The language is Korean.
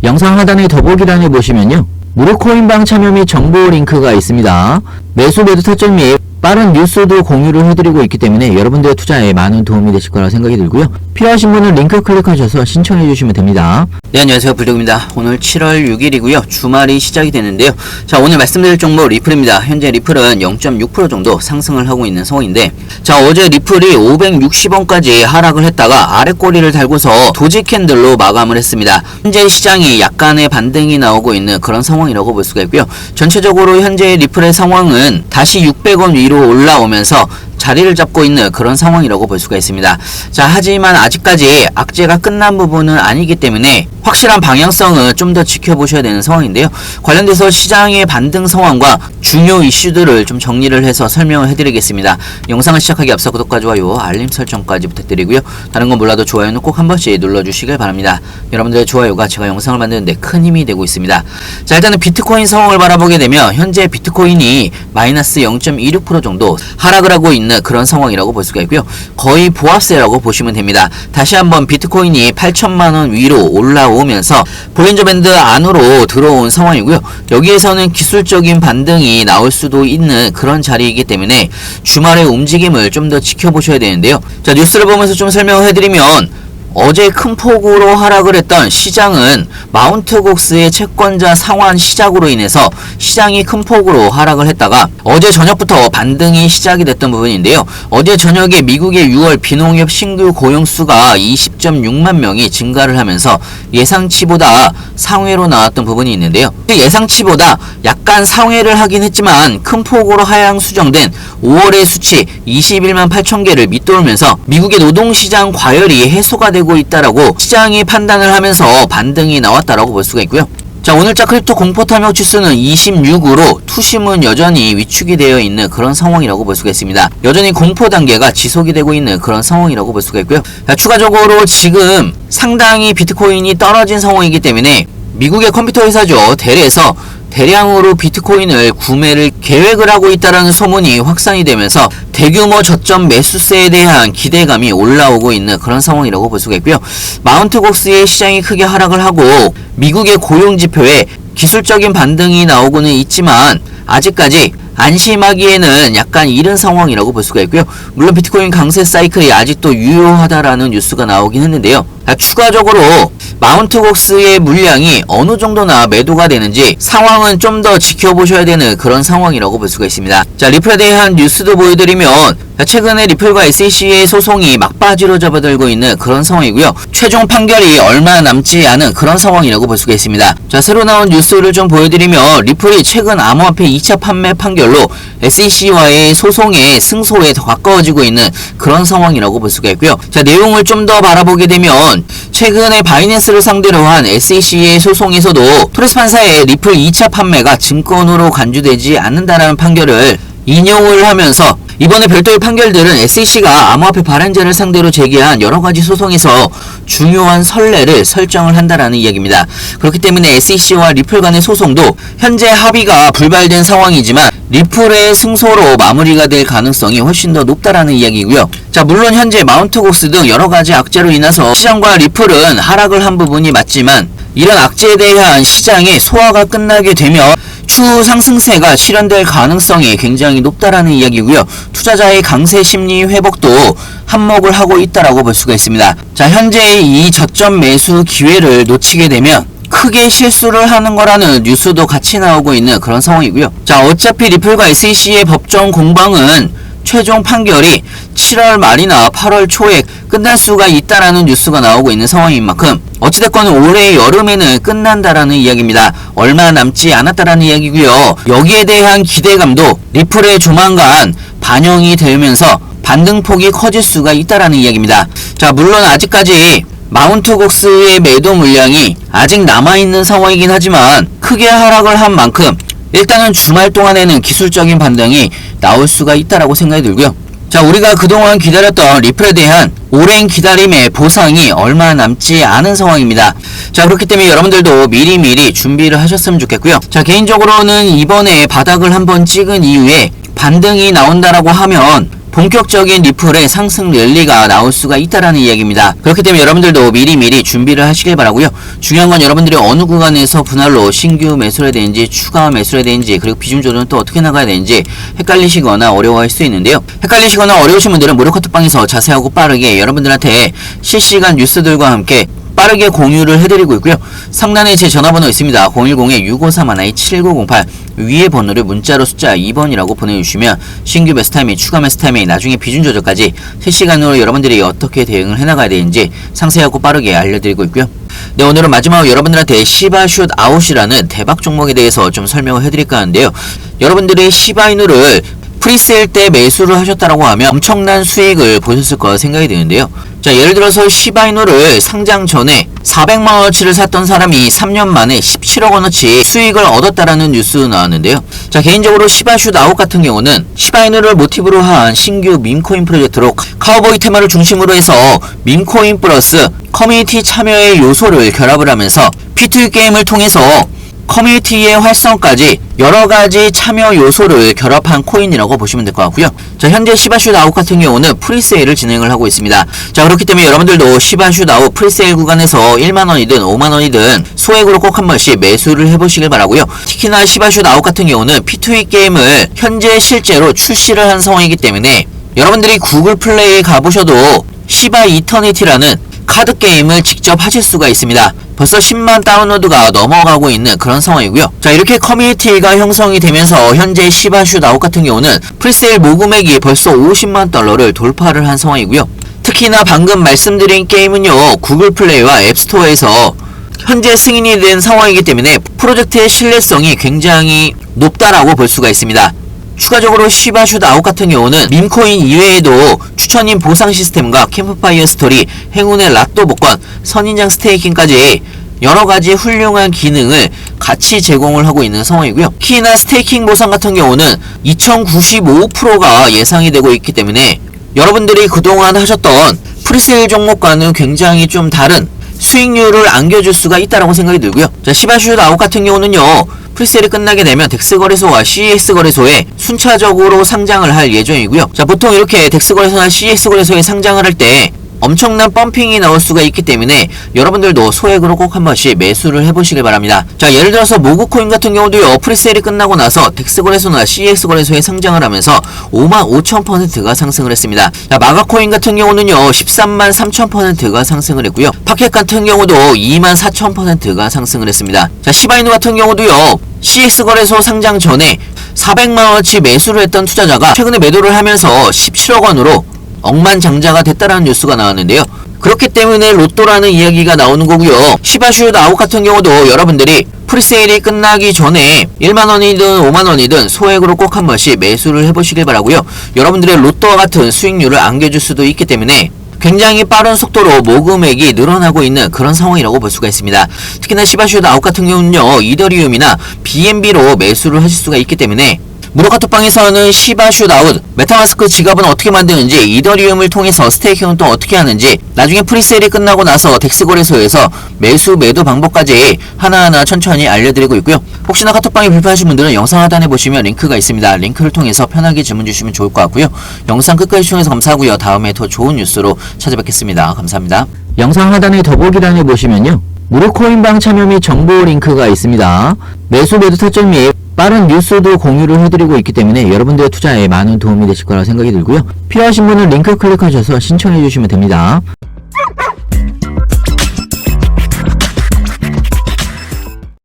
영상 하단의 더보기란에 보시면요, 무료 코인방 참여 및 정보 링크가 있습니다. 매수 매도 타점 및 빠른 뉴스도 공유를 해드리고 있기 때문에 여러분들의 투자에 많은 도움이 되실 거라 생각이 들고요. 필요하신 분은 링크 클릭하셔서 신청해 주시면 됩니다. 네, 안녕하세요. 불독입니다. 오늘 7월 6일이고요. 주말이 시작이 되는데요. 자, 오늘 말씀드릴 종목 리플입니다. 현재 리플은 0.6% 정도 상승을 하고 있는 상황인데, 자, 어제 리플이 560원까지 하락을 했다가 아래 꼬리를 달고서 도지 캔들로 마감을 했습니다. 현재 시장이 약간의 반등이 나오고 있는 그런 상황이라고 볼 수가 있고요. 전체적으로 현재 리플의 상황은 다시 600원 위로 올라오면서 자리를 잡고 있는 그런 상황이라고 볼 수가 있습니다. 자, 하지만 아직까지 악재가 끝난 부분은 아니기 때문에 확실한 방향성은 좀 더 지켜보셔야 되는 상황인데요. 관련돼서 시장의 반등 상황과 중요 이슈들을 좀 정리를 해서 설명을 해드리겠습니다. 영상을 시작하기 앞서 구독과 좋아요, 알림 설정까지 부탁드리고요. 다른 건 몰라도 좋아요는 꼭 한 번씩 눌러주시길 바랍니다. 여러분들의 좋아요가 제가 영상을 만드는데 큰 힘이 되고 있습니다. 자, 일단은 비트코인 상황을 바라보게 되면 현재 비트코인이 마이너스 0.26% 정도 하락을 하고 있는 그런 상황이라고 볼 수가 있고요. 거의 보합세라고 보시면 됩니다. 다시 한번 비트코인이 8천만원 위로 올라오면서 볼린저 밴드 안으로 들어온 상황이고요. 여기에서는 기술적인 반등이 나올 수도 있는 그런 자리이기 때문에 주말의 움직임을 좀 더 지켜보셔야 되는데요. 자, 뉴스를 보면서 좀 설명을 해드리면, 어제 큰 폭으로 하락을 했던 시장은 마운트곡스의 채권자 상환 시작으로 인해서 시장이 큰 폭으로 하락을 했다가 어제 저녁부터 반등이 시작이 됐던 부분인데요. 어제 저녁에 미국의 6월 비농협 신규 고용수가 20.6만 명이 증가를 하면서 예상치보다 상회로 나왔던 부분이 있는데요. 예상치보다 약간 상회를 하긴 했지만 큰 폭으로 하향 수정된 5월의 수치 21만 8천 개를 밑돌면서 미국의 노동시장 과열이 해소가 되고 있다라고 시장이 판단을 하면서 반등이 나왔다라고 볼 수가 있고요. 자, 오늘자 크립토 공포 탐욕 지수는 26으로 투심은 여전히 위축이 되어 있는 그런 상황이라고 볼 수가 있습니다. 여전히 공포 단계가 지속이 되고 있는 그런 상황이라고 볼 수가 있고요. 자, 추가적으로 지금 상당히 비트코인이 떨어진 상황이기 때문에 미국의 컴퓨터 회사죠, 델에서 대량으로 비트코인을 구매를 계획을 하고 있다는 소문이 확산이 되면서 대규모 저점 매수세에 대한 기대감이 올라오고 있는 그런 상황이라고 볼 수가 있고요. 마운트곡스의 시장이 크게 하락을 하고 미국의 고용지표에 기술적인 반등이 나오고는 있지만 아직까지 안심하기에는 약간 이른 상황이라고 볼 수가 있고요. 물론 비트코인 강세 사이클이 아직도 유효하다라는 뉴스가 나오긴 했는데요. 추가적으로 마운트곡스의 물량이 어느 정도나 매도가 되는지 상황은 좀 더 지켜보셔야 되는 그런 상황이라고 볼 수가 있습니다. 자, 리플에 대한 뉴스도 보여드리면, 최근에 리플과 SEC의 소송이 막바지로 접어들고 있는 그런 상황이고요. 최종 판결이 얼마 남지 않은 그런 상황이라고 볼 수가 있습니다. 자, 새로 나온 뉴스를 좀 보여드리면, 리플이 최근 암호화폐 2차 판매 판결로 SEC와의 소송의 승소에 더 가까워지고 있는 그런 상황이라고 볼 수가 있고요. 자, 내용을 좀 더 바라보게 되면, 최근에 바이낸스를 상대로 한 SEC의 소송에서도 토레스 판사의 리플 2차 판매가 증권으로 간주되지 않는다라는 판결을 인용을 하면서 이번에 별도의 판결들은 SEC가 암호화폐 발행자를 상대로 제기한 여러가지 소송에서 중요한 선례를 설정을 한다라는 이야기입니다. 그렇기 때문에 SEC와 리플 간의 소송도 현재 합의가 불발된 상황이지만 리플의 승소로 마무리가 될 가능성이 훨씬 더 높다라는 이야기고요. 자, 물론 현재 마운트곡스 등 여러가지 악재로 인해서 시장과 리플은 하락을 한 부분이 맞지만 이런 악재에 대한 시장의 소화가 끝나게 되면 추후 상승세가 실현될 가능성이 굉장히 높다라는 이야기고요. 투자자의 강세 심리 회복도 한몫을 하고 있다라고 볼 수가 있습니다. 자, 현재 이 저점 매수 기회를 놓치게 되면 크게 실수를 하는 거라는 뉴스도 같이 나오고 있는 그런 상황이고요. 자, 어차피 리플과 SEC의 법정 공방은 최종 판결이 7월 말이나 8월 초에 끝날 수가 있다라는 뉴스가 나오고 있는 상황인 만큼 어찌됐건 올해 여름에는 끝난다라는 이야기입니다. 얼마 남지 않았다라는 이야기고요. 여기에 대한 기대감도 리플에 조만간 반영이 되면서 반등폭이 커질 수가 있다라는 이야기입니다. 자, 물론 아직까지 마운트곡스의 매도 물량이 아직 남아있는 상황이긴 하지만 크게 하락을 한 만큼 일단은 주말 동안에는 기술적인 반등이 나올 수가 있다라고 생각이 들고요. 자, 우리가 그동안 기다렸던 리플에 대한 오랜 기다림의 보상이 얼마 남지 않은 상황입니다. 자, 그렇기 때문에 여러분들도 미리미리 준비를 하셨으면 좋겠고요. 자, 개인적으로는 이번에 바닥을 한번 찍은 이후에 반등이 나온다라고 하면 본격적인 리플의 상승 랠리가 나올 수가 있다라는 이야기입니다. 그렇기 때문에 여러분들도 미리미리 준비를 하시길 바라고요. 중요한 건 여러분들이 어느 구간에서 분할로 신규 매수를 해야 되는지 추가 매수를 해야 되는지 그리고 비중 조절은 또 어떻게 나가야 되는지 헷갈리시거나 어려워할 수 있는데요. 헷갈리시거나 어려우신 분들은 무료 카톡방에서 자세하고 빠르게 여러분들한테 실시간 뉴스들과 함께 빠르게 공유를 해드리고 있고요. 상단에 제 전화번호 있습니다. 010-6531-7908 위에 번호를 문자로 숫자 2번이라고 보내주시면 신규 매수 타이밍, 추가 매수 타이밍, 나중에 비중 조절까지 실시간으로 여러분들이 어떻게 대응을 해나가야 되는지 상세하고 빠르게 알려드리고 있고요. 네, 오늘은 마지막으로 여러분들한테 시바슛 아웃이라는 대박 종목에 대해서 좀 설명을 해드릴까 하는데요. 여러분들이 시바이누를 프리세일 때 매수를 하셨다라고 하면 엄청난 수익을 보셨을 거라 생각이 드는데요. 자, 예를 들어서 시바이누를 상장 전에 400만원어치를 샀던 사람이 3년 만에 17억원어치 수익을 얻었다라는 뉴스 나왔는데요. 자, 개인적으로 시바슛 아웃 같은 경우는 시바이누를 모티브로 한 신규 밈코인 프로젝트로 카우보이 테마를 중심으로 해서 밈코인 플러스 커뮤니티 참여의 요소를 결합을 하면서 P2E 게임을 통해서 커뮤니티의 활성까지 여러가지 참여 요소를 결합한 코인이라고 보시면 될 것 같고요. 자, 현재 시바슛 아웃 같은 경우는 프리세일을 진행을 하고 있습니다. 자, 그렇기 때문에 여러분들도 시바슛 아웃 프리세일 구간에서 1만원이든 5만원이든 소액으로 꼭 한 번씩 매수를 해보시길 바라고요. 특히나 시바슛 아웃 같은 경우는 P2E 게임을 현재 실제로 출시를 한 상황이기 때문에 여러분들이 구글 플레이에 가보셔도 시바 이터니티라는 카드 게임을 직접 하실 수가 있습니다. 벌써 10만 다운로드가 넘어가고 있는 그런 상황이고요. 자, 이렇게 커뮤니티가 형성이 되면서 현재 시바슛 아웃 같은 경우는 프리세일 모금액이 벌써 50만 달러를 돌파를 한 상황이고요. 특히나 방금 말씀드린 게임은요, 구글 플레이와 앱스토어에서 현재 승인이 된 상황이기 때문에 프로젝트의 신뢰성이 굉장히 높다라고 볼 수가 있습니다. 추가적으로 시바슛 아웃 같은 경우는 밈코인 이외에도 추천인 보상 시스템과 캠프파이어 스토리, 행운의 라또 복권, 선인장 스테이킹까지 여러가지 훌륭한 기능을 같이 제공을 하고 있는 상황이고요. 특히나 스테이킹 보상 같은 경우는 2095%가 예상이 되고 있기 때문에 여러분들이 그동안 하셨던 프리세일 종목과는 굉장히 좀 다른 수익률을 안겨줄 수가 있다라고 생각이 들고요. 자, 시바슛 아웃 같은 경우는요, 프리세일이 끝나게 되면 덱스 거래소와 CEX 거래소에 순차적으로 상장을 할 예정이고요. 자, 보통 이렇게 덱스 거래소나 CEX 거래소에 상장을 할 때 엄청난 펌핑이 나올 수가 있기 때문에 여러분들도 소액으로 꼭 한 번씩 매수를 해보시길 바랍니다. 자, 예를 들어서 모그코인 같은 경우도요, 프리세일이 끝나고 나서 덱스 거래소나 CEX 거래소에 상장을 하면서 55,000%가 상승을 했습니다. 자, 마가코인 같은 경우는요, 133,000%가 상승을 했고요. 파켓 같은 경우도 24,000%가 상승을 했습니다. 자, 시바이누 같은 경우도요, CEX 거래소 상장 전에 400만원어치 매수를 했던 투자자가 최근에 매도를 하면서 17억원으로 억만장자가 됐다라는 뉴스가 나왔는데요. 그렇기 때문에 로또라는 이야기가 나오는 거고요. 시바슛 아웃 같은 경우도 여러분들이 프리세일이 끝나기 전에 1만원이든 5만원이든 소액으로 꼭 한 번씩 매수를 해보시길 바라고요. 여러분들의 로또와 같은 수익률을 안겨줄 수도 있기 때문에 굉장히 빠른 속도로 모금액이 늘어나고 있는 그런 상황이라고 볼 수가 있습니다. 특히나 시바슛 아웃 같은 경우는요, 이더리움이나 BNB로 매수를 하실 수가 있기 때문에 무료 카톡방에서는 시바슛 아웃, 메타마스크 지갑은 어떻게 만드는지, 이더리움을 통해서 스테이킹은 또 어떻게 하는지, 나중에 프리세일이 끝나고 나서 덱스 거래소에서 매수 매도 방법까지 하나하나 천천히 알려드리고 있고요. 혹시나 카톡방이 불편하신 분들은 영상 하단에 보시면 링크가 있습니다. 링크를 통해서 편하게 질문 주시면 좋을 것 같고요. 영상 끝까지 시청해서 감사하고요. 다음에 더 좋은 뉴스로 찾아뵙겠습니다. 감사합니다. 영상 하단의 더보기란에 보시면요, 무료 코인방 참여 및 정보 링크가 있습니다. 매수 매도 타점 및 빠른 뉴스도 공유를 해드리고 있기 때문에 여러분들의 투자에 많은 도움이 되실 거라 생각이 들고요. 필요하신 분은 링크 클릭하셔서 신청해 주시면 됩니다.